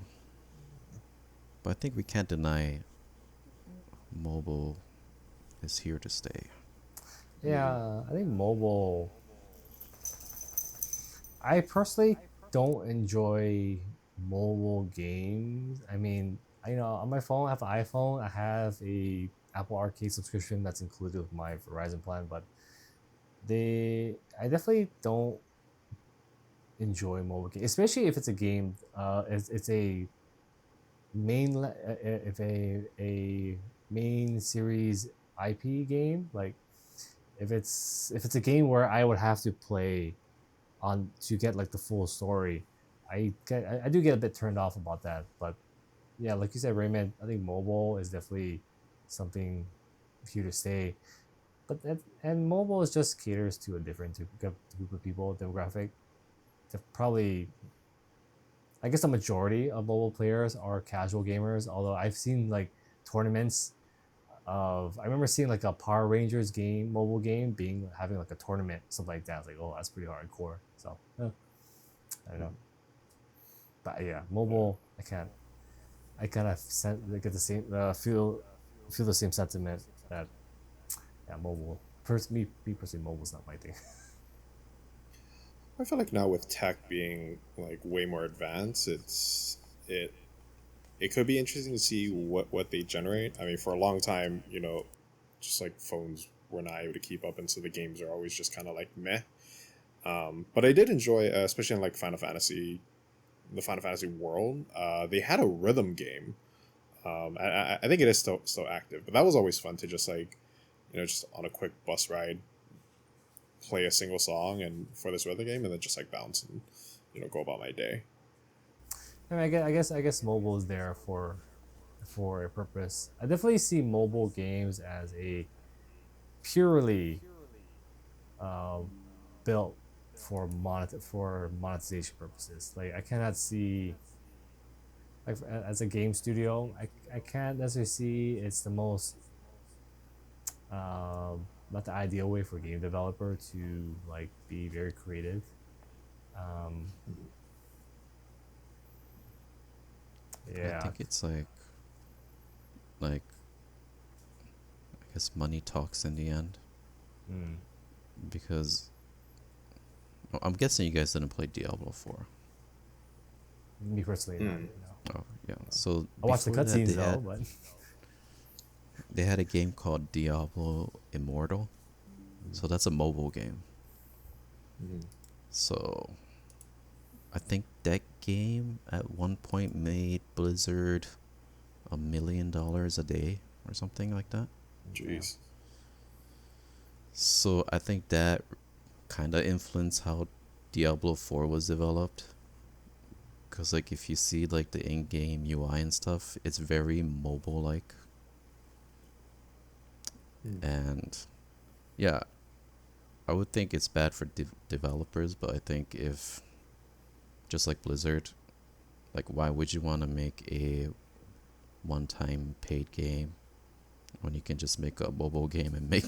S3: But I think we can't deny mobile is here to stay.
S2: Yeah, I think mobile. I personally don't enjoy mobile games. I mean, on my phone, I have an iPhone. I have a Apple Arcade subscription that's included with my Verizon plan, but I definitely don't enjoy mobile games, especially if it's a game. It's a if a main series IP game. Like if it's a game where I would have to play on to get like the full story, I do get a bit turned off about that. But yeah, like you said, Raymond, I think mobile is definitely something here to stay. And mobile is just caters to a different group of people demographic. Probably, I guess the majority of mobile players are casual gamers. Although I've seen like tournaments I remember seeing like a Power Rangers game, mobile game, being having like a tournament, something like that. I was like, oh, that's pretty hardcore. So I don't know, but yeah,
S1: Yeah.
S2: mobile. I can't. I kind of get the same feel the same sentiment that, yeah, mobile. me personally, mobile's not my thing.
S1: I feel like now with tech being like way more advanced, it it could be interesting to see what they generate. I mean, for a long time, just like phones were not able to keep up, and so the games are always just kind of like meh. But I did enjoy, especially in like the Final Fantasy world. They had a rhythm game. I think it is still active, but that was always fun to just like, just on a quick bus ride, play a single song and for this rhythm game, and then just like bounce and go about my day.
S2: I mean, I guess mobile is there for a purpose. I definitely see mobile games as a purely um, built for monetization purposes. Like I cannot see like as a game studio, I can't necessarily see it's the most not the ideal way for a game developer to like be very creative. Um,
S3: I
S2: yeah.
S3: think it's like I guess money talks in the end
S2: Mm.
S3: because I'm guessing you guys didn't play Diablo 4.
S2: Me personally, not
S1: Mm.
S3: Oh yeah. So
S2: I watched the
S3: before that
S2: cutscenes though, but
S3: they had a game called Diablo Immortal. So that's a mobile game.
S1: Mm.
S3: So I think that game at one point made Blizzard $1 million a day or something like that.
S2: yeah.
S1: Jeez.
S3: So I think that kind of influenced how Diablo 4 was developed. Cause like if you see like the in-game UI and stuff, it's very mobile-like,
S1: Mm.
S3: and yeah, I would think it's bad for developers, but I think if just like Blizzard, like why would you want to make a one-time paid game when you can just make a mobile game and make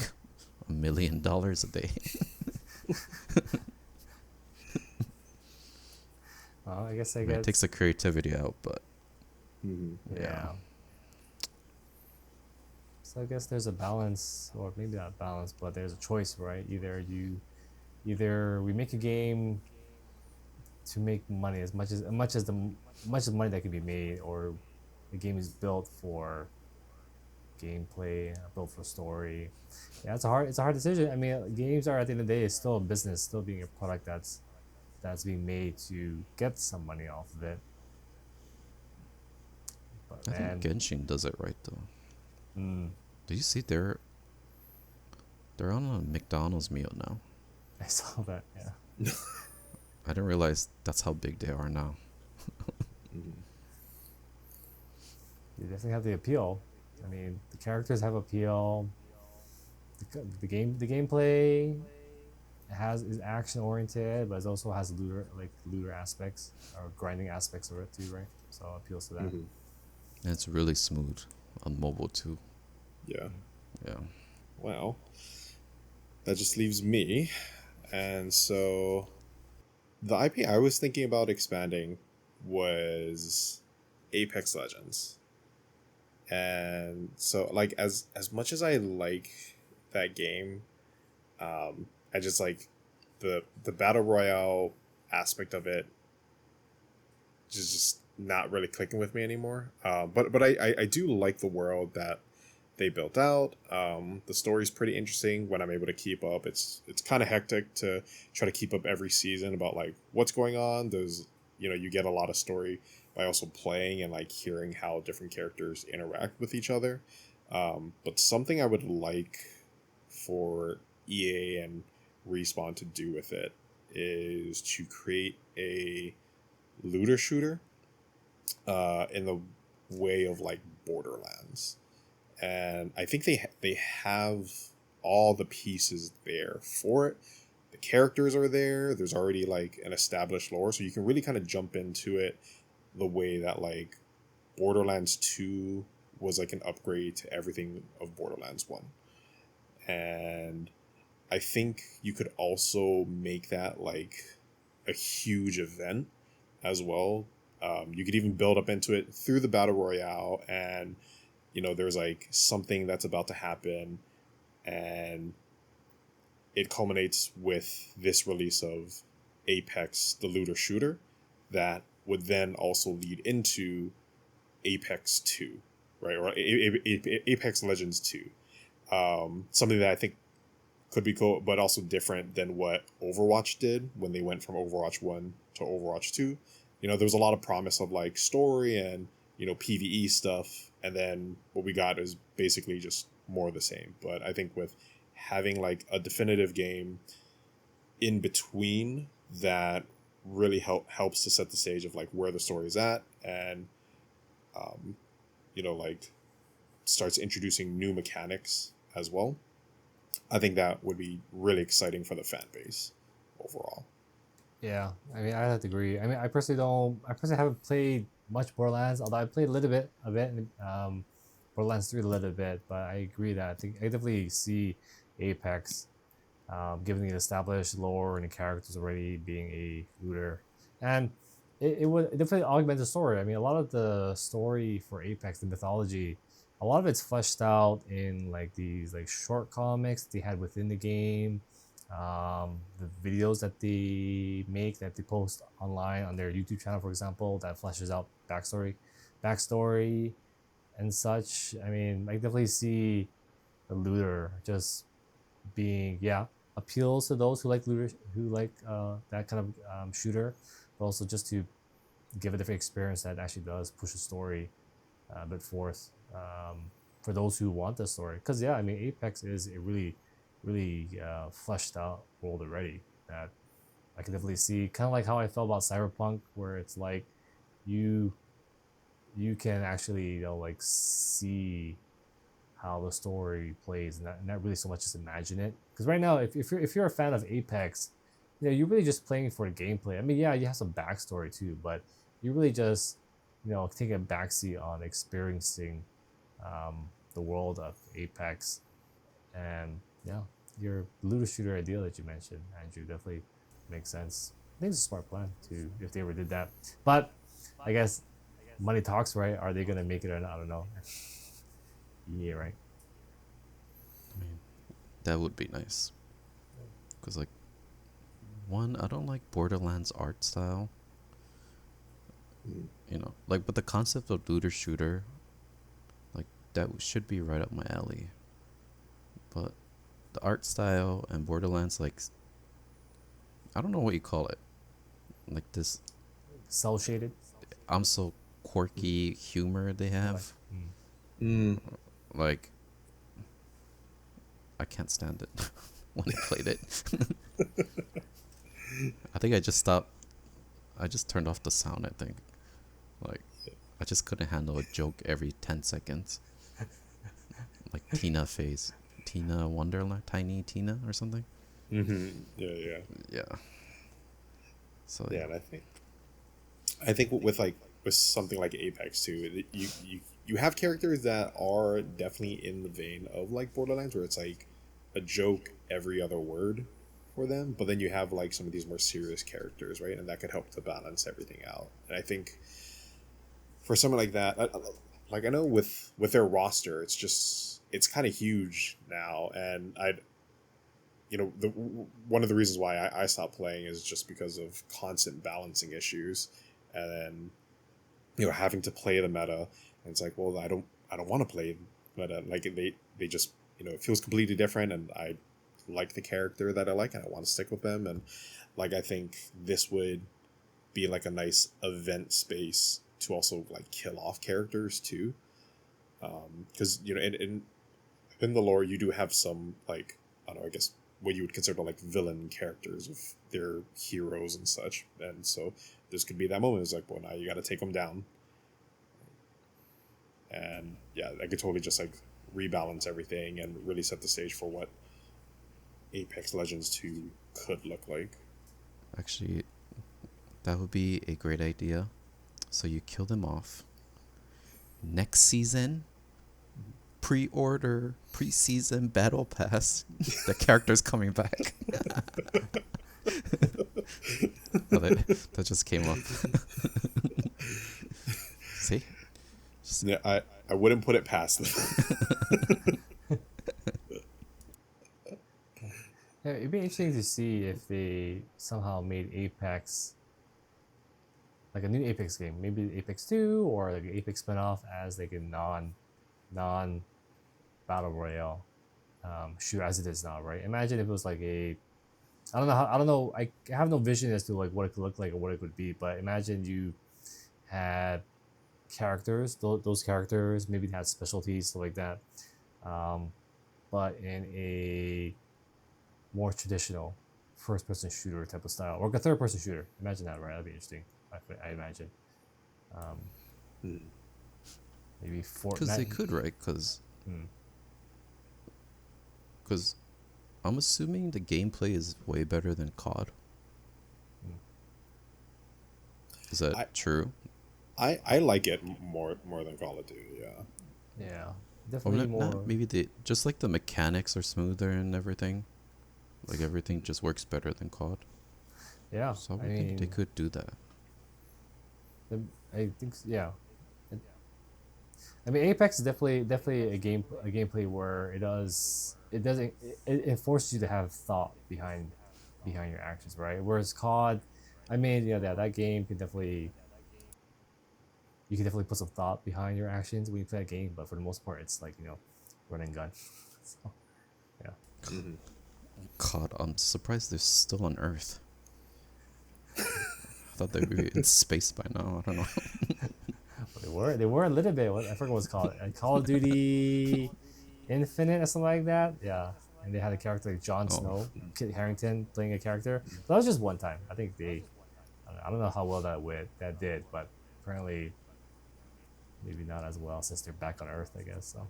S3: $1 million a day?
S2: Well, I guess
S3: I
S2: I
S3: mean, it
S2: get
S3: takes the creativity out, but
S1: Mm.
S3: yeah.
S2: yeah. So I guess there's a balance, or maybe not balance, but there's a choice, right? Either we make a game to make money as much as money that can be made, or the game is built for gameplay, built for story. Yeah, it's a hard decision. I mean, games are at the end of the day is still a business, still being a product that's being made to get some money off of it. But
S3: I think
S2: man,
S3: Genshin does it right though.
S2: mm,
S3: Do you see they're on a McDonald's meal now?
S2: I saw that. Yeah,
S3: I didn't realize that's how big they are now.
S1: Mm.
S2: you definitely have the appeal. I mean, the characters have appeal. The gameplay is action oriented, but it also has looter aspects or grinding aspects of it too, right? So it appeals to that.
S1: Mm.
S3: And it's really smooth on mobile too.
S1: Yeah.
S3: Yeah.
S1: Well, that just leaves me, and so the IP I was thinking about expanding was Apex Legends. And so like as much as I like that game, I just like the battle royale aspect of it just not really clicking with me anymore. But I do like the world that they built out. The story's pretty interesting when I'm able to keep up. It's kind of hectic to try to keep up every season about like what's going on. There's you get a lot of story by also playing and like hearing how different characters interact with each other. But something I would like for EA and Respawn to do with it is to create a looter shooter in the way of like Borderlands, and I think they have all the pieces there for it. The characters are there. There's already like an established lore, so you can really kind of jump into it the way that like Borderlands 2 was like an upgrade to everything of Borderlands 1. And I think you could also make that like a huge event as well. You could even build up into it through the battle royale, and there's like something that's about to happen, and it culminates with this release of Apex, the looter shooter, that would then also lead into Apex 2, right? Or Apex Legends 2. Something that I think could be cool, but also different than what Overwatch did when they went from Overwatch 1 to Overwatch 2. There was a lot of promise of like story and, PvE stuff. And then what we got is basically just more of the same. But I think with having like a definitive game in between that really helps to set the stage of like where the story is at, and like starts introducing new mechanics as well. I think that would be really exciting for the fan base overall.
S2: Yeah, I mean, I have to agree. I mean, I personally don't. I personally haven't played much Borderlands, although I played a little bit of it. Borderlands 3 a little bit, but I agree that I think I definitely see Apex, given the established lore and the characters already being a looter, and it would definitely augment the story. I mean, a lot of the story for Apex, the mythology, a lot of it's fleshed out in like these like short comics they had within the game, the videos that they make that they post online on their YouTube channel, for example, that fleshes out backstory, and such. I mean, I definitely see the looter just being, yeah, appeals to those who like looter, who like that kind of shooter, but also just to give a different experience that actually does push the story a bit forth, for those who want the story. Because yeah, I mean, Apex is a really fleshed out world already that I can definitely see. Kind of like how I felt about Cyberpunk, where it's like you you can actually like see how the story plays, and not really so much just imagine it. Because right now, if you're a fan of Apex, you're really just playing for the gameplay. I mean, yeah, you have some backstory too, but you really just take a backseat on experiencing the world of Apex. And yeah, your looter shooter idea that you mentioned, Andrew, definitely makes sense. I think it's a smart plan too if they ever did that. But I guess money talks, right? Are they gonna make it or not? I don't know. Yeah, right.
S3: I mean, that would be nice. Because, like, one, I don't like Borderlands art style. Like, but the concept of looter shooter, like, that should be right up my alley. But the art style and Borderlands, like, I don't know what you call it. Like, this,
S2: Cell shaded.
S3: I'm so quirky humor they have.
S1: Mm.
S3: Like, I can't stand it when I played it. I think I just stopped. I just turned off the sound, I think. Like, I just couldn't handle a joke every 10 seconds. Like Tina face. Tina Wonderland? Tiny Tina or something?
S1: Mm-hmm. Yeah.
S3: Yeah. So,
S1: Yeah, and I think with something like Apex too, you have characters that are definitely in the vein of like Borderlands, where it's like a joke every other word for them, but then you have like some of these more serious characters, right? And that could help to balance everything out. And I think for someone like that, like I know with their roster, it's kind of huge now, and one of the reasons why I stopped playing is just because of constant balancing issues, and then having to play the meta, and it's like, well, I don't want to play meta. Like they just it feels completely different, and I like the character that I like, and I want to stick with them, and like I think this would be like a nice event space to also like kill off characters too, because in the lore you do have some like, I don't know, I guess what you would consider like villain characters of their heroes and such, and so this could be that moment. It's like, well, now you got to take them down, and yeah, I could totally just like rebalance everything and really set the stage for what Apex Legends 2 could look like.
S3: actually, that would be a great idea. So you kill them off. Next season, pre-order, pre-season battle pass. The character's coming back. Oh, that just came up. See?
S1: Yeah, I wouldn't put it past them.
S2: Yeah, it'd be be interesting to see if they somehow made Apex like a new Apex game, maybe Apex 2 or like an Apex spinoff as like a non battle royale shooter as it is now, right? Imagine if it was like a I don't know. I have no vision as to like what it could look like or what it would be, but imagine you had characters, those characters maybe they had specialties, stuff like that, um, but in a more traditional first person shooter type of style or like a third person shooter. Imagine that, right? That'd be interesting. I imagine. Um,
S1: Hmm.
S2: maybe
S3: Because they
S2: Fortnite.
S3: could, right? Because
S2: Hmm.
S3: I'm assuming the gameplay is way better than COD.
S2: Hmm.
S3: Is that
S1: I
S3: true?
S1: I like it more than Call of Duty. Yeah.
S2: Yeah,
S3: Or
S2: definitely
S3: not
S2: more.
S3: maybe they just like the mechanics are smoother and everything. Like everything just works better than COD.
S2: Yeah,
S3: So I
S2: I
S3: would think they
S2: mean,
S3: could do that.
S2: the, I think yeah. It, I mean, Apex is definitely a gameplay where it doesn't it forces you to have thought behind your actions, right? Whereas COD, I mean, yeah, that game can definitely you can definitely put some thought behind your actions when you play a game, but for the most part, it's like run and gun. So yeah,
S1: Hmm.
S3: COD, I'm surprised they're still on Earth. I thought they would be in space by now. I don't know.
S2: but they were a little bit. I forget what it's called. Call of Duty Infinite or something like that. Yeah, and they had a character like Jon
S3: Oh,
S2: Snow, Kit Harington playing a character. But that was just one time. I think I don't know how well that did, but apparently maybe not as well since they're back on Earth, I guess. So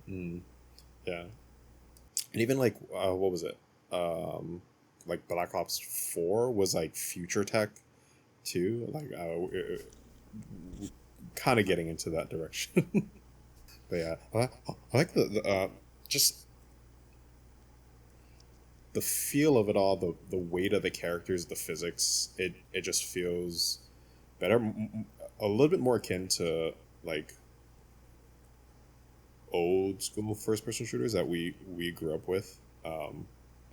S1: Mm. Yeah. And even like what was it? Um, like Black Ops 4 was like future tech too. Like kind of getting into that direction. But yeah, I like the just the feel of it all, the weight of the characters, the physics. It just feels better, a little bit more akin to like old school first person shooters that we grew up with.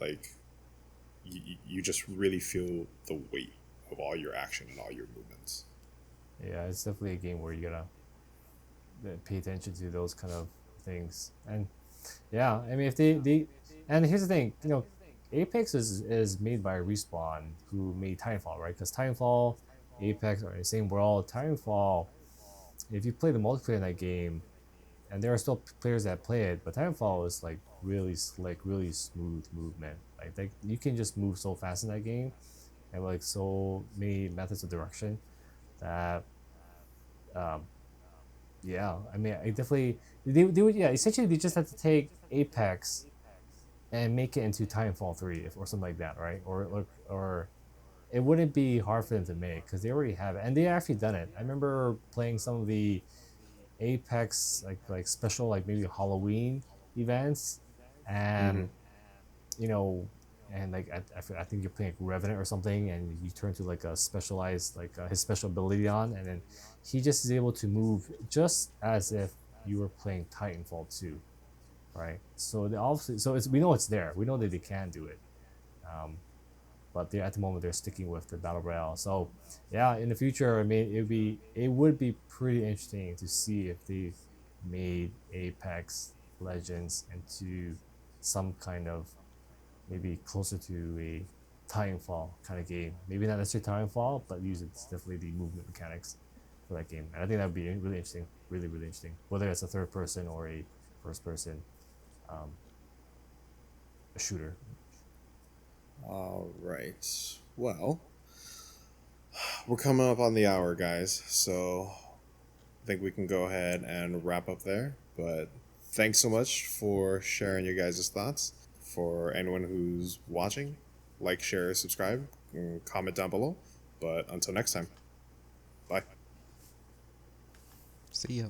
S1: Like you just really feel the weight of all your action and all your movements.
S2: yeah, it's definitely a game where you gotta pay attention to those kind of things. And yeah, I mean, if they and here's the thing, Apex is made by Respawn, who made Titanfall, right? Because Titanfall, Apex are in the same world. Titanfall, if you play the multiplayer in that game, and there are still players that play it, but Titanfall is like really slick, really smooth movement. Like you can just move so fast in that game, and like so many methods of direction that um, yeah, I mean, I definitely they would yeah. Essentially, they just have to take Apex and make it into Titanfall 3 or something like that, right? Or it wouldn't be hard for them to make because they already have it and they actually done it. I remember playing some of the Apex like special like maybe Halloween events,
S1: Mm-hmm.
S2: and you know and like I think you're playing like Revenant or something, and you turn to like a specialized like his special ability on, and then he just is able to move just as if you were playing Titanfall 2, right? So they obviously it's we know it's there. We know that they can do it. Um, but they at the moment they're sticking with the battle royale. So yeah, in the future, I mean, it would be pretty interesting to see if they made Apex Legends into some kind of maybe closer to a Titanfall kind of game. Maybe not necessarily Titanfall, but use it's definitely the movement mechanics for that game. And I think that would be really interesting, really really interesting. Whether it's a third person or a first person um, a shooter.
S1: All right. Well, we're coming up on the hour, guys. So I think we can go ahead and wrap up there. But thanks so much for sharing your guys' thoughts. For anyone who's watching, like, share, subscribe, and comment down below. But until next time, bye.
S3: see ya.